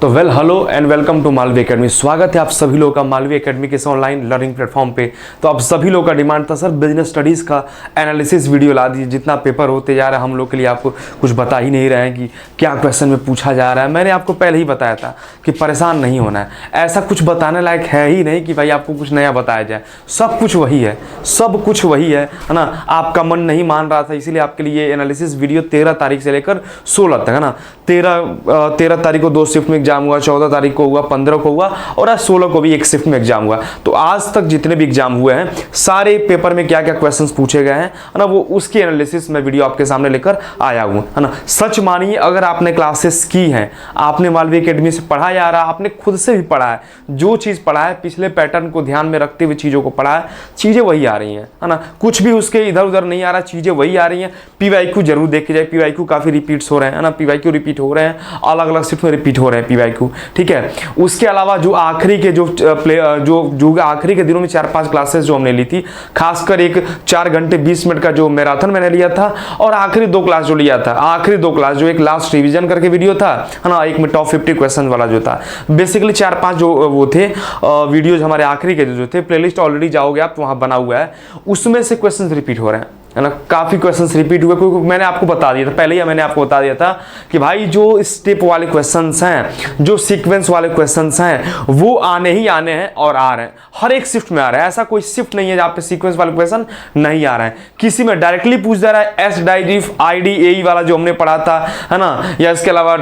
तो hello and welcome to Malvi academy. स्वागत है आप सभी लोगों का मालवी एकेडमी के इस ऑनलाइन लर्निंग प्लेटफॉर्म पे। तो आप सभी लोगों का डिमांड था सर बिजनेस स्टडीज़ का एनालिसिस वीडियो ला दीजिए। जितना पेपर होते जा रहा है हम लोग के लिए आपको कुछ बता ही नहीं रहे हैं कि क्या क्वेश्चन में पूछा जा रहा है। मैंने आपको पहले ही बताया था कि परेशान नहीं होना है, ऐसा कुछ बताने लायक है ही नहीं कि भाई आपको कुछ नया बताया जाए। सब कुछ वही है, सब कुछ वही है ना। आपका मन नहीं मान रहा था इसीलिए आपके लिए एनालिसिस वीडियो 13 तारीख से लेकर 16 तक है ना। 13 तारीख को 2 शिफ्ट में एग्जाम हुआ, 14 तारीख को हुआ, 15 को हुआ और आज 16 को भी एक शिफ्ट में एग्जाम हुआ। तो आज तक जितने भी एग्जाम हुए हैं सारे पेपर में क्या क्या क्वेश्चंस पूछे गए हैं है ना, वो उसकी एनालिसिस मैं वीडियो आपके सामने लेकर आया हूं है ना। सच मानिए अगर आपने क्लासेस की हैं, आपने मालवी एकेडमी से पढ़ा जा रहा है, आपने खुद से भी पढ़ा है, जो चीज़ पढ़ा है पिछले पैटर्न को ध्यान में रखते हुए चीज़ों को पढ़ा है, चीज़ें वही आ रही हैं है ना। कुछ भी उसके इधर उधर नहीं आ रहा, चीज़ें वही आ रही हैं। पीवाईक्यू जरूर देखे जाए, पीवाईक्यू काफ़ी रिपीट्स हो रहे हैं ना, पीवाईक्यू रिपीट हो रहे हैं, अलग अलग शिफ्ट में रिपीट हो रहे हैं पीवाईक्यू, ठीक है। उसके अलावा जो आखिरी के जो आखिरी के दिनों में 4-5 क्लासेस जो हमने ली थी, खासकर एक 4 घंटे 20 मिनट का जो मैराथन मैंने लिया था और आखिरी 2 क्लास जो लिया था, आखिरी 2 क्लास जो एक लास्ट रिवीजन करके वीडियो था है ना, एक में टॉप 50 क्वेश्चन वाला जो था। बेसिकली 4-5 जो वो थे वीडियोज हमारे आखिरी के जो थे, प्लेलिस्ट ऑलरेडी जाओगे आप वहां बना हुआ है, उसमें से क्वेश्चन रिपीट हो रहे हैं है ना। काफी क्वेश्चंस रिपीट हुए क्योंकि मैंने आपको बता दिया था पहले ही, मैंने आपको बता दिया था कि भाई जो स्टेप वाले क्वेश्चंस हैं, जो सीक्वेंस वाले क्वेश्चंस हैं वो आने ही आने हैं और आ रहे हैं, हर एक शिफ्ट में आ रहा है। ऐसा कोई शिफ्ट नहीं है जहां पे सीक्वेंस वाले क्वेश्चन नहीं आ रहे हैं। किसी में डायरेक्टली पूछ दे रहा है, एस डाइफ IDAE वाला जो हमने पढ़ा था है ना, या इसके अलावा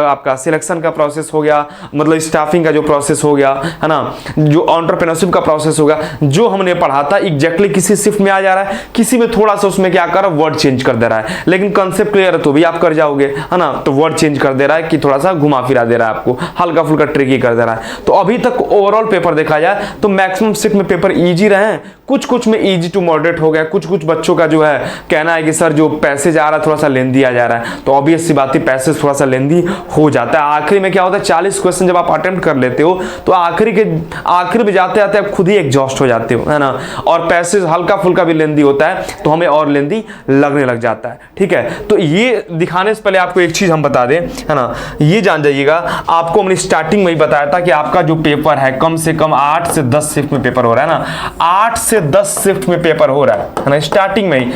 आपका सिलेक्शन का प्रोसेस हो गया, मतलब स्टाफिंग का जो प्रोसेस हो गया है ना, जो एंटरप्रेन्योरशिप का प्रोसेस होगा, जो हमने पढ़ा था एग्जैक्टली किसी शिफ्ट में आ जा रहा है, किसी में थोड़ा सा उसमें क्या कर रहा है, वर्ड चेंज कर दे रहा है, लेकिन कंसेप्ट क्लियर है तो भी आप कर जाओगे है ना। तो वर्ड चेंज कर दे रहा है कि थोड़ा सा घुमा फिरा दे रहा है, आपको हल्का फुल्का ट्रिकी कर दे रहा है। तो अभी तक ओवरऑल पेपर देखा जाए तो मैक्सिमम शिफ्ट में पेपर इजी रहे हैं, कुछ में इजी टू मॉडरेट हो गया। कुछ बच्चों का जो है कहना है कि सर जो पैसेज आ रहा है थोड़ा सा लेंदी आ जा रहा है, तो ऑब्वियस सी बात है पैसेज थोड़ा सा लेंदी हो जाता है। आखिरी में क्या होता है, 40 क्वेश्चन जब आप अटेम्प्ट कर लेते हो तो आखिर में जाते जाते आप खुद ही एग्जॉस्ट हो जाते हो है ना। और पैसेज हल्का फुल्का भी लेंदी होता है तो हमें और लेंदी लगने लग जाता है, ठीक है। तो ये दिखाने से पहले आपको एक चीज हम बता दें है ना, ये जान जाइएगा, आपको हमने स्टार्टिंग में ही बताया था कि आपका जो पेपर है कम से कम 8 से 10 शिफ्ट में पेपर हो रहा है ना, 8 से 10 शिफ्ट में पेपर हो रहा है ना, स्टार्टिंग में ही।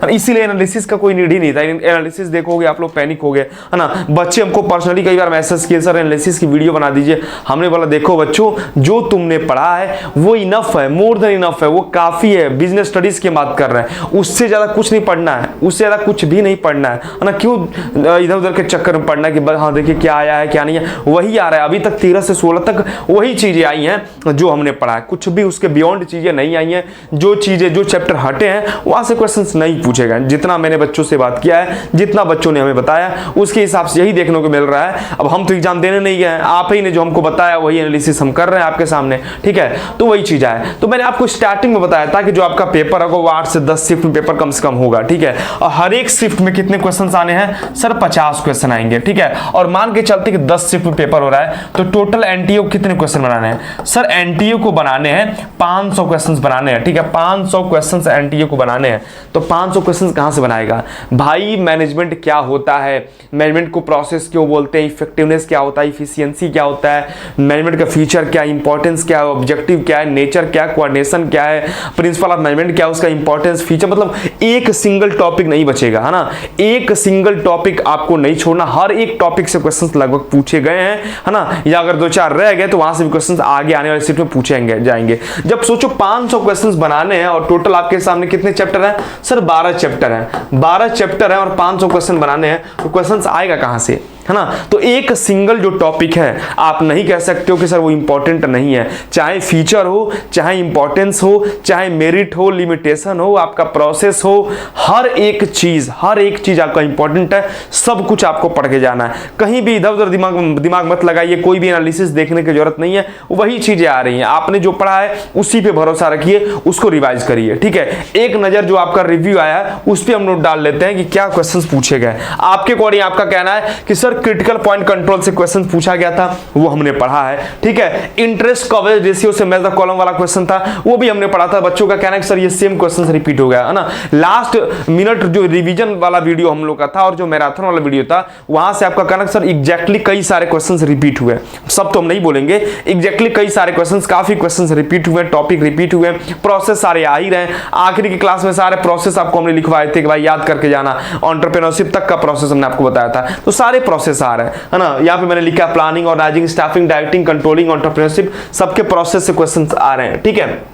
इसीलिए एनालिसिस का कोई नीड ही नहीं था। एनालिसिस देखोगे आप लोग पैनिक हो गए है ना। बच्चे हमको पर्सनली कई बार मैसेज किए, सर एनालिसिस की वीडियो बना दीजिए। हमने बोला देखो बच्चों, जो तुमने पढ़ा है वो इनफ है, मोर देन इनफ है, वो काफी है। बिजनेस स्टडीज की बात कर रहे हैं, उससे ज्यादा कुछ नहीं पढ़ना है, उससे ज्यादा कुछ भी नहीं पढ़ना है ना। क्यों इधर उधर के चक्कर में पढ़ना है कि हाँ देखिए क्या आया है क्या नहीं है, वही आ रहा है। अभी तक 13 से 16 तक वही चीजें आई हैं जो हमने पढ़ा है, कुछ भी उसके बियॉन्ड चीजें नहीं आई हैं। जो चीजें जो चैप्टर हटे हैं वहां से क्वेश्चंस नहीं पूछे गए। जितना मैंने बच्चों से बात किया है, जितना बच्चों ने हमें बताया, उसके हिसाब से यही देखने को मिल रहा है। अब हम तो एग्जाम देने नहीं गए, आप ही ने जो हमको बताया वही एनालिसिस हम कर रहे हैं आपके सामने, ठीक है। तो वही चीज है। तो मैंने आपको स्टार्टिंग में बताया था कि जो आपका पेपर होगा वो 8 से 10 शिफ्ट में पेपर कम से कम होगा, ठीक है। और हर एक शिफ्ट में कितने क्वेश्चन आने हैं सर, 50 क्वेश्चन आएंगे, ठीक है। और मान के चलते कि 10 शिफ्ट में पेपर हो रहा है तो टोटल एनटीओ कितने क्वेश्चन बनाने हैं सर? एनटीओ को बनाने हैं 500 क्वेश्चन बनाने हैं, ठीक है। 500 क्वेश्चन एनटीओ को बनाने हैं। तो 500 क्वेश्चन कहां से बनाएगा भाई? मैनेजमेंट क्या होता है, मैनेजमेंट को प्रोसेस क्यों बोलते हैं, इफेक्टिवनेस क्या होता है, इफिशियंसी क्या होता है, मैनेजमेंट का फीचर क्या है, इंपॉर्टेंस क्या है, ऑब्जेक्टिव क्या है, नेचर क्या है, कोऑर्डिनेशन क्या है, प्रिंसिपल ऑफ मैनेजमेंट क्या है, उसका इंपॉर्टेंस, फीचर, मतलब एक सिंगल टॉपिक नहीं बचेगा है ना। एक सिंगल टॉपिक आपको नहीं छोड़ना, हर एक टॉपिक से क्वेश्चंस लगभग पूछे गए हैं है ना। या अगर 2-4 रह गए तो वहां से भी क्वेश्चंस आगे आने वाले शिफ्ट में पूछेंगे जाएंगे। जब सोचो 500 क्वेश्चंस बनाने हैं और टोटल आपके सामने कितने चैप्टर हैं सर? 12 चैप्टर हैं, 12 चैप्टर हैं और 500 क्वेश्चन बनाने हैं, तो क्वेश्चंस आएगा कहां से है ना। तो एक सिंगल जो टॉपिक है आप नहीं कह सकते हो कि सर वो इंपॉर्टेंट नहीं है, चाहे फीचर हो, चाहे इंपॉर्टेंस हो, चाहे मेरिट हो, लिमिटेशन हो, आपका प्रोसेस हो, हर एक चीज आपका इंपॉर्टेंट है। सब कुछ आपको पढ़ के जाना है, कहीं भी इधर उधर दिमाग मत लगाइए, कोई भी एनालिसिस देखने की जरूरत नहीं है, वही चीजें आ रही हैं। आपने जो पढ़ा है उसी पे भरोसा रखिए, उसको रिवाइज करिए, ठीक है। एक नजर जो आपका रिव्यू आया है उस पर हम नोट डाल लेते हैं कि क्या क्वेश्चन पूछे गए। आपके अकॉर्डिंग आपका कहना है कि sir sir critical point control से क्वेश्चन पूछा गया था, वो हमने पढ़ा है, ठीक है। इंटरेस्ट कवरेज रेशियो से मैच द कॉलम वाला क्वेश्चन था, वो भी हमने पढ़ा था। बच्चों का कहना है कि सर ये सेम क्वेश्चन रिपीट हो गया है ना। लास्ट मिनट जो रिवीजन वाला वीडियो हम लोग का था और जो मैराथन वाला वीडियो था, वहां से आपका कहना सर एग्जैक्टली कई सारे क्वेश्चंस रिपीट हुए। सब तो हम नहीं बोलेंगे, एग्जैक्टली कई सारे क्वेश्चंस, काफी क्वेश्चंस रिपीट हुए, टॉपिक रिपीट हुए, प्रोसेस सारे आ ही रहे। आखिरी की क्लास में सारे प्रोसेस आपको हमने लिखवाए थे कि भाई याद करके जाना, एंटरप्रेन्योरशिप तक का प्रोसेस हमने आपको बताया था, तो सारे प्रोसेस आ रहे हैं, है ना। यहाँ पे मैंने लिखा planning, organising, staffing, directing, controlling, entrepreneurship, सबके प्रोसेस से क्वेश्चंस आ रहे हैं, ठीक है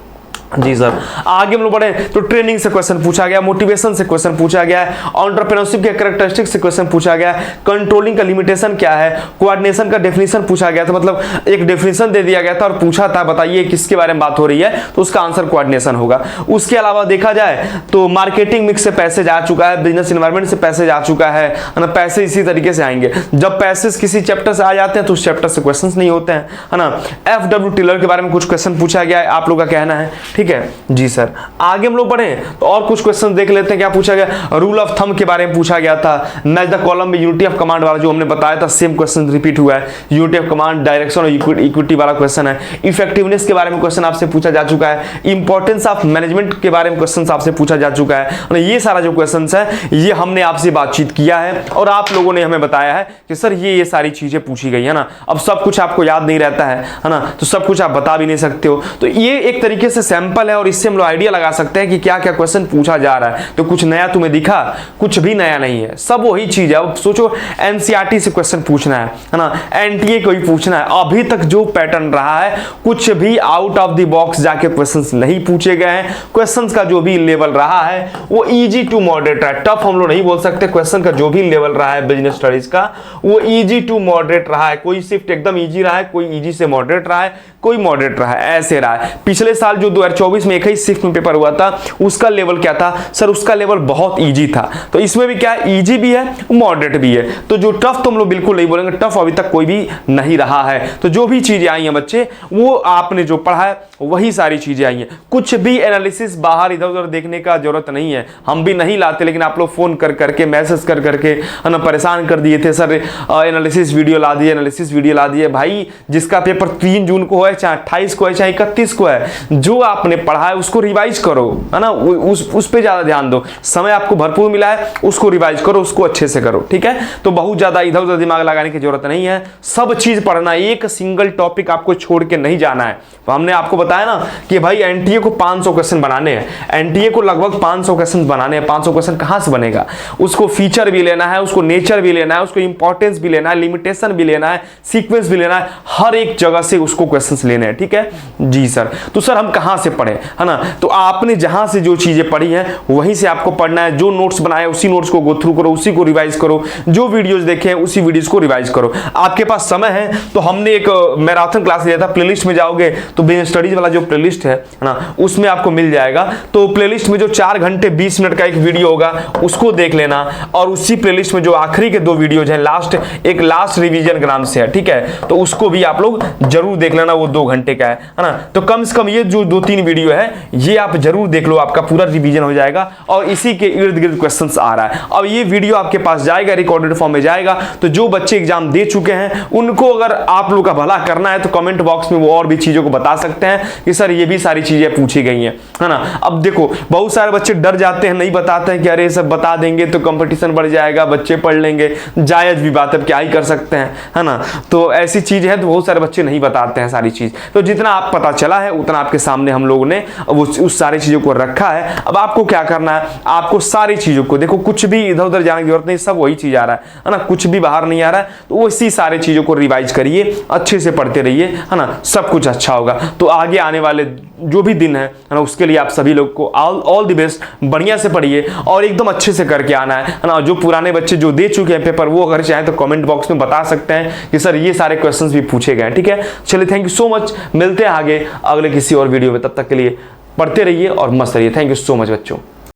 जी सर। आगे हम लोग बढ़े तो ट्रेनिंग से क्वेश्चन पूछा गया, मोटिवेशन से क्वेश्चन पूछा गया है, एंटरप्रेन्योरशिप के कैरेक्टरिस्टिक से क्वेश्चन पूछा गया है, कंट्रोलिंग का लिमिटेशन क्या है, कोऑर्डिनेशन का डेफिनेशन पूछा गया था, मतलब एक डेफिनेशन दे दिया गया था और पूछा था बताइए किसके बारे में बात हो रही है, तो उसका आंसर कोऑर्डिनेशन होगा। उसके अलावा देखा जाए तो मार्केटिंग मिक्स से पैसेज आ चुका है, बिजनेस एनवायरमेंट से पैसेज आ चुका है ना। पैसे इसी तरीके से आएंगे, जब पैसेज किसी चैप्टर से आ जाते हैं तो उस चैप्टर से क्वेश्चन नहीं होते हैं, है ना। FW टिलर के बारे में कुछ क्वेश्चन पूछा गया है, आप लोग का कहना है, ठीक है जी सर। आगे हम लोग बढ़े तो और कुछ क्वेश्चन देख लेते हैं। क्या पूछा गया, रूल ऑफ थंब के बारे में पूछा गया था। मैच द कॉलम में यूनिटी ऑफ कमांड वाला जो हमने बताया था, सेम क्वेश्चन रिपीट हुआ है। यूनिटी ऑफ कमांड, डायरेक्शन और इक्विटी वाला क्वेश्चन है। इफेक्टिवनेस के बारे में क्वेश्चन आपसे पूछा जा चुका है। इंपॉर्टेंस ऑफ मैनेजमेंट के बारे में क्वेश्चन आपसे पूछा जा चुका है। ये सारा जो क्वेश्चन है ये हमने आपसे बातचीत किया है और आप लोगों ने हमें बताया है कि सर ये सारी चीजें पूछी गई है ना। अब सब कुछ आपको याद नहीं रहता है ना, तो सब कुछ आप बता भी नहीं सकते हो, तो ये एक तरीके से सैंपल है और इससे हम लोग आइडिया लगा सकते हैं कि क्या क्या क्वेश्चन पूछा जा रहा है। तो कुछ नया तुम्हें दिखा? कुछ भी नया नहीं है, सब वही चीज है। अब सोचो एनसीईआरटी से क्वेश्चन पूछना है ना, एनटीए को ही पूछना है, अभी तक जो पैटर्न रहा है कुछ भी आउट ऑफ द बॉक्स जाके क्वेश्चंस नहीं पूछे गए हैं। क्वेश्चंस का जो भी लेवल रहा है वो इजी टू मॉडरेट है, टफ हम लोग नहीं बोल सकते। क्वेश्चन का जो भी लेवल रहा है बिजनेस स्टडीज का वो इजी टू मॉडरेट रहा है। कोई शिफ्ट एकदम इजी रहा है, कोई इजी से मॉडरेट रहा है, कोई मॉडरेट रहा है, ऐसे रहा है। पिछले साल जो 2024 में 21 शिफ्ट में पेपर हुआ था उसका लेवल क्या था सर? उसका लेवल बहुत इजी था। तो इसमें भी क्या है, इजी भी है, मॉडरेट भी है। तो जो टफ तो हम लोग बिल्कुल नहीं बोलेंगे, टफ अभी तक कोई भी नहीं रहा है। तो जो भी चीजें आई हैं बच्चे, वो आपने जो पढ़ा है वही सारी चीजें आई हैं। कुछ भी एनालिसिस बाहर इधर उधर देखने का जरूरत नहीं है, हम भी नहीं लाते, लेकिन आप लोग फोन कर करके, मैसेज कर करके है ना परेशान कर दिए थे, सर एनालिसिस वीडियो ला दिए, एनालिसिस वीडियो ला दिए। भाई जिसका पेपर 3 जून को है, चाहे 28 को है, चाहे 31 को है, जो आपने पढ़ा है उसको रिवाइज करो, है ना। उस पे ज्यादा ध्यान दो। समय आपको भरपूर मिला है, उसको रिवाइज करो, उसको अच्छे से करो, ठीक है। तो बहुत ज्यादा इधर उधर दिमाग लगाने की जरूरत नहीं है, सब चीज पढ़ना, एक सिंगल टॉपिक आपको छोड़ के नहीं जाना है। तो हमने आपको बताया ना कि भाई एनटीए को 500 क्वेश्चन बनाने हैं, एनटीए को लगभग 500 क्वेश्चन बनाने हैं। 500 क्वेश्चन कहां से बनेगा? उसको फीचर भी लेना है, उसको नेचर भी लेना है, उसको इंपॉर्टेंस भी लेना है, लिमिटेशन भी लेना है, सीक्वेंस भी लेना है, हर एक जगह से उसको क्वेश्चंस लेने हैं, ठीक है जी सर। तो सर हम कहां से पढ़े, है ना? तो आपने जहां से जो चीजें पढ़ी हैं वहीं से आपको पढ़ना है। जो नोट्स बनाए उसी नोट्स को गो थ्रू करो, उसी को रिवाइज करो, जो वीडियोस देखे हैं उसी वीडियोस को रिवाइज करो। आपके पास समय है तो हमने एक मैराथन क्लास लिया था, प्लेलिस्ट में जाओगे तो बिजनेस स्टडीज वाला जो प्लेलिस्ट है ना, उसमें आपको मिल जाएगा। तो प्लेलिस्ट में जो 4 घंटे 20 मिनट का एक वीडियो होगा उसको देख लेना, और उसी प्लेलिस्ट में जो आखिरी के 2 वीडियोज हैं, लास्ट रिवीजन के नाम से है, ठीक है, तो उसको भी आप लोग जरूर देख लेना, वो 2 घंटे का है ना। तो कम से कम ये जो 2-3 वीडियो है ये आप जरूर देख लो, आपका पूरा रिवीजन हो जाएगा। और इसी के इर्द गिर्द क्वेश्चंस आ रहा है। अब ये वीडियो आपके पास जाएगा, रिकॉर्डेड फॉर्म में जाएगा, तो जो बच्चे एग्जाम दे चुके हैं उनको अगर आप लोग का भला करना है तो कमेंट बॉक्स में वो और भी चीजों को बता सकते हैं कि सर ये भी सारी चीजें पूछी गई हैं, है ना। अब देखो बहुत सारे बच्चे डर जाते हैं, नहीं बताते हैं कि अरे सब बता देंगे तो कंपटीशन बढ़ जाएगा, बच्चे पढ़ लेंगे, जायज भी बात है, क्या ही कर सकते हैं, है ना। तो ऐसी चीज है, तो बहुत सारे बच्चे नहीं बताते हैं सारी चीज। तो जितना आप पता चला है उतना आपके सामने हम लोगों ने उस सारी चीजों को रखा है। अब आपको क्या करना है, आपको सारी चीजों को देखो, कुछ भी इधर उधर जाने की जरूरत नहीं, सब वही चीज आ रहा है ना, कुछ भी बाहर नहीं आ रहा है। तो उसी सारी चीजों को रिवाइज करिए, अच्छे से पढ़ते रहिए, है ना, सब कुछ अच्छा होगा। तो आगे आने वाले जो भी दिन है ना, उसके लिए आप सभी लोग को ऑल द बेस्ट, बढ़िया से पढ़िए और एकदम अच्छे से करके आना है ना। जो पुराने बच्चे जो दे चुके हैं पेपर, वो अगर चाहें तो कमेंट बॉक्स में बता सकते हैं कि सर ये सारे क्वेश्चंस भी पूछे गए, ठीक है। चलिए थैंक यू सो मच, मिलते हैं आगे अगले किसी और वीडियो में, तब तक के लिए पढ़ते रहिए और मस्त रहिए। थैंक यू सो मच बच्चों।